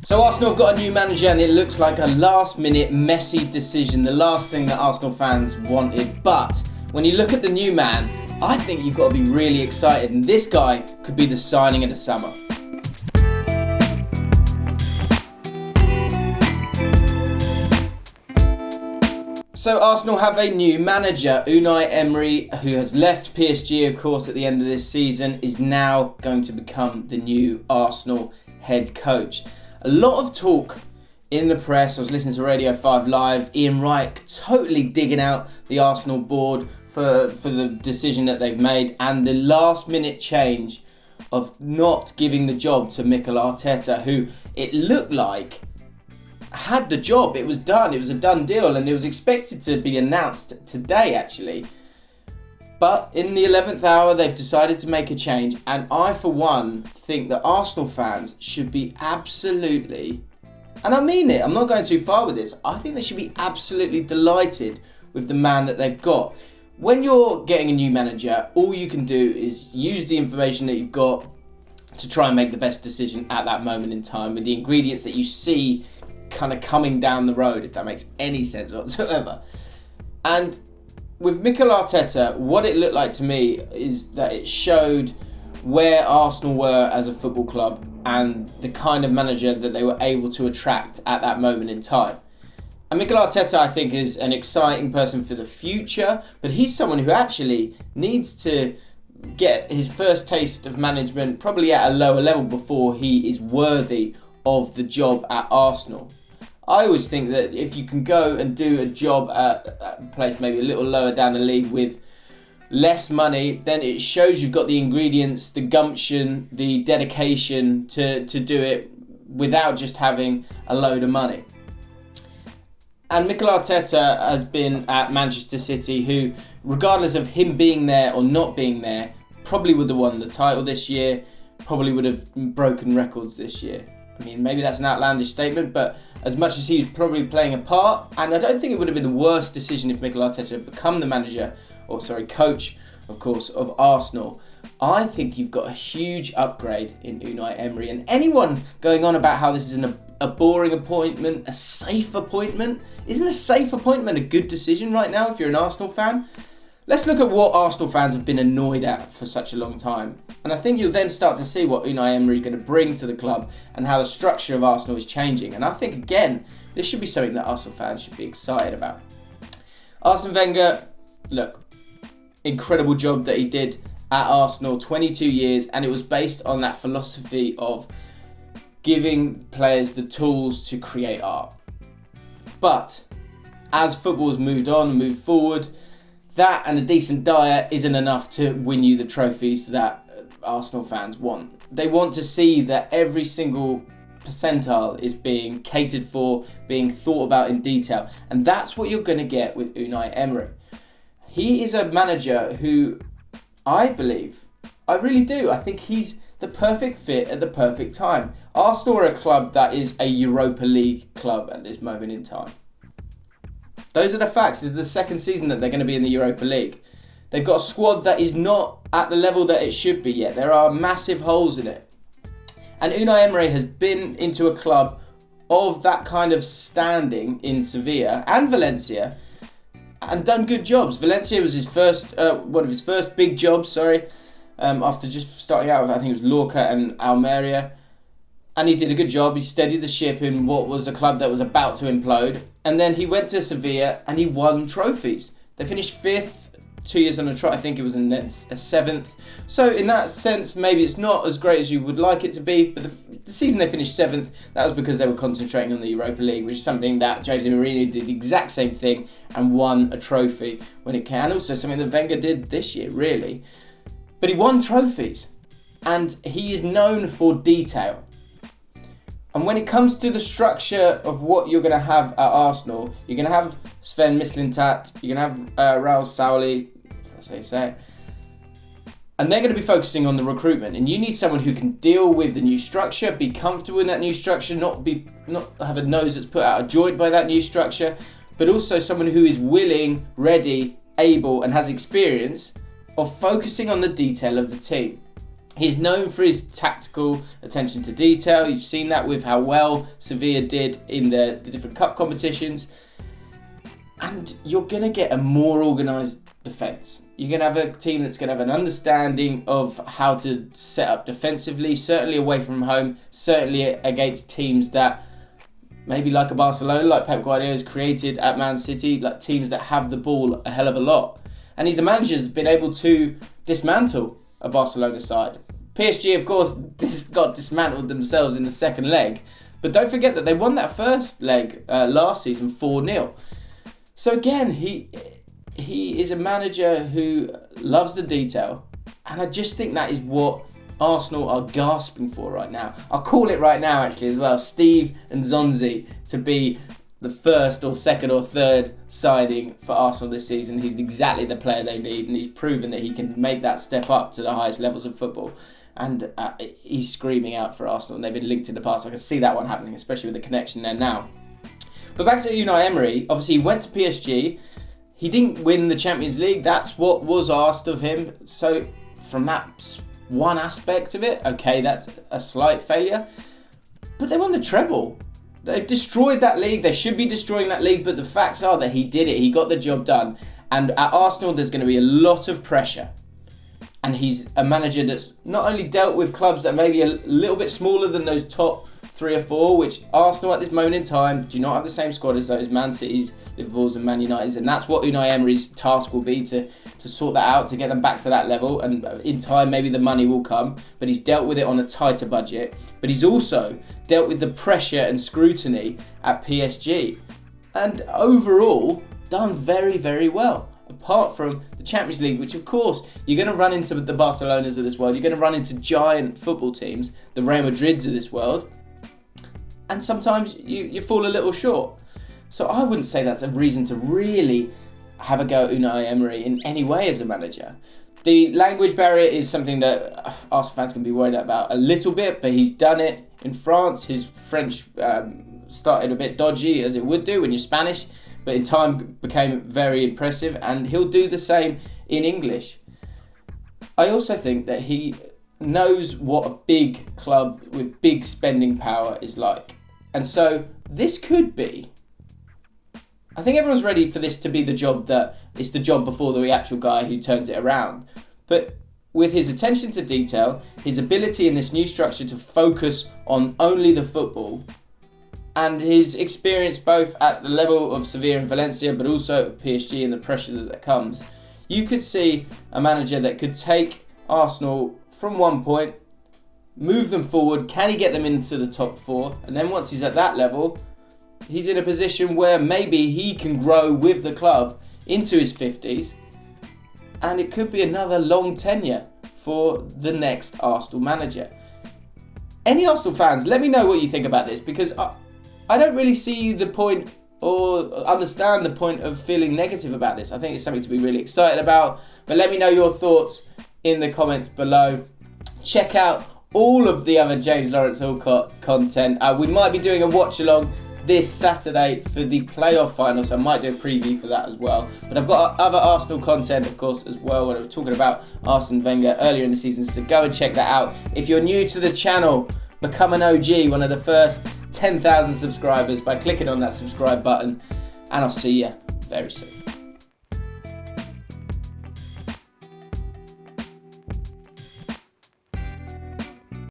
So Arsenal have got a new manager and it looks like a last-minute messy decision, the last thing that Arsenal fans wanted. But when you look at the new man, I think you've got to be really excited, and this guy could be the signing of the summer. So Arsenal have a new manager. Unai Emery, who has left PSG, of course, at the end of this season, is now going to become the new Arsenal head coach. A lot of talk in the press. I was listening to Radio 5 Live. Ian Wright totally digging out the Arsenal board for the decision that they've made and the last minute change of not giving the job to Mikel Arteta, who it looked like had the job. It was done. It was a done deal and it was expected to be announced today actually. But in the 11th hour they've decided to make a change, and I for one think that Arsenal fans should be absolutely, and I mean it, I'm not going too far with this, I think they should be absolutely delighted with the man that they've got. When you're getting a new manager, all you can do is use the information that you've got to try and make the best decision at that moment in time with the ingredients that you see kind of coming down the road, if that makes any sense whatsoever. And with Mikel Arteta, what it looked like to me is that it showed where Arsenal were as a football club and the kind of manager that they were able to attract at that moment in time. And Mikel Arteta, I think, is an exciting person for the future, but he's someone who actually needs to get his first taste of management probably at a lower level before he is worthy of the job at Arsenal. I always think that if you can go and do a job at a place maybe a little lower down the league with less money, then it shows you've got the ingredients, the gumption, the dedication to do it without just having a load of money. And Mikel Arteta has been at Manchester City, who, regardless of him being there or not being there, probably would have won the title this year, probably would have broken records this year. I mean, maybe that's an outlandish statement, but as much as he's probably playing a part, and I don't think it would have been the worst decision if Mikel Arteta had become the coach, of course, of Arsenal. I think you've got a huge upgrade in Unai Emery, and anyone going on about how this is a boring appointment, a safe appointment, isn't a safe appointment a good decision right now if you're an Arsenal fan? Let's look at what Arsenal fans have been annoyed at for such a long time. And I think you'll then start to see what Unai Emery is going to bring to the club and how the structure of Arsenal is changing. And I think, again, this should be something that Arsenal fans should be excited about. Arsene Wenger, look, incredible job that he did at Arsenal, 22 years, and it was based on that philosophy of giving players the tools to create art. But as football has moved forward, that and a decent diet isn't enough to win you the trophies that Arsenal fans want. They want to see that every single percentile is being catered for, being thought about in detail. And that's what you're going to get with Unai Emery. He is a manager who I really do. I think he's the perfect fit at the perfect time. Arsenal are a club that is a Europa League club at this moment in time. Those are the facts. This is the second season that they're going to be in the Europa League. They've got a squad that is not at the level that it should be yet. There are massive holes in it. And Unai Emery has been into a club of that kind of standing in Sevilla and Valencia and done good jobs. Valencia was one of his first big jobs, after just starting out with, I think it was Lorca and Almeria. And he did a good job. He steadied the ship in what was a club that was about to implode. And then he went to Sevilla and he won trophies. They finished 5th 2 years on a trot. I think it was a 7th. So in that sense, maybe it's not as great as you would like it to be. But the season they finished 7th, that was because they were concentrating on the Europa League, which is something that Jose Mourinho did the exact same thing and won a trophy when it can. And also something that Wenger did this year, really. But he won trophies. And he is known for detail. And when it comes to the structure of what you're going to have at Arsenal, you're going to have Sven Mislintat, you're going to have Raul Sauli, that's how you say it. And they're going to be focusing on the recruitment. And you need someone who can deal with the new structure, be comfortable in that new structure, not have a nose that's put out of joint by that new structure, but also someone who is willing, ready, able, and has experience of focusing on the detail of the team. He's known for his tactical attention to detail. You've seen that with how well Sevilla did in the different cup competitions. And you're going to get a more organised defence. You're going to have a team that's going to have an understanding of how to set up defensively, certainly away from home, certainly against teams that maybe like a Barcelona, like Pep Guardiola has created at Man City, like teams that have the ball a hell of a lot. And he's a manager who's been able to dismantle a Barcelona side. PSG, of course, got dismantled themselves in the second leg. But don't forget that they won that first leg last season 4-0. So again, he is a manager who loves the detail. And I just think that is what Arsenal are gasping for right now. I'll call it right now actually as well. Steve and Zonzi to be the first or second or third signing for Arsenal this season. He's exactly the player they need, and he's proven that he can make that step up to the highest levels of football. And he's screaming out for Arsenal, and they've been linked in the past. I can see that one happening, especially with the connection there now. But back to Unai Emery. Obviously, he went to PSG. He didn't win the Champions League. That's what was asked of him. So from that one aspect of it, okay, that's a slight failure. But they won the treble. They've destroyed that league. They should be destroying that league, but the facts are that he did it. He got the job done. And at Arsenal, there's going to be a lot of pressure. And he's a manager that's not only dealt with clubs that are maybe a little bit smaller than those top 3 or 4, which Arsenal at this moment in time do not have the same squad as those Man Cities, Liverpools and Man Uniteds. And that's what Unai Emery's task will be, to sort that out, to get them back to that level. And in time, maybe the money will come. But he's dealt with it on a tighter budget. But he's also dealt with the pressure and scrutiny at PSG. And overall, done very, very well. Apart from the Champions League, which of course, you're going to run into the Barcelonas of this world. You're going to run into giant football teams, the Real Madrids of this world. And sometimes you fall a little short. So I wouldn't say that's a reason to really have a go at Unai Emery in any way as a manager. The language barrier is something that Arsenal fans can be worried about a little bit, but he's done it in France. His French started a bit dodgy, as it would do when you're Spanish, but in time became very impressive, and he'll do the same in English. I also think that he knows what a big club with big spending power is like. And so this could be, I think everyone's ready for this to be the job that it's the job before the actual guy who turns it around. But with his attention to detail, his ability in this new structure to focus on only the football, and his experience both at the level of Sevilla and Valencia, but also PSG and the pressure that comes, you could see a manager that could take Arsenal from one point, move them forward. Can he get them into the top 4? And then once he's at that level, he's in a position where maybe he can grow with the club into his 50s. And it could be another long tenure for the next Arsenal manager. Any Arsenal fans, let me know what you think about this, because I don't really see the point or understand the point of feeling negative about this. I think it's something to be really excited about. But let me know your thoughts in the comments below. Check out all of the other James Lawrence Allcott content. We might be doing a watch along this Saturday for the playoff final, so I might do a preview for that as well. But I've got other Arsenal content, of course, as well, when I was talking about Arsene Wenger earlier in the season, so go and check that out. If you're new to the channel, become an OG, one of the first 10,000 subscribers by clicking on that subscribe button, and I'll see you very soon.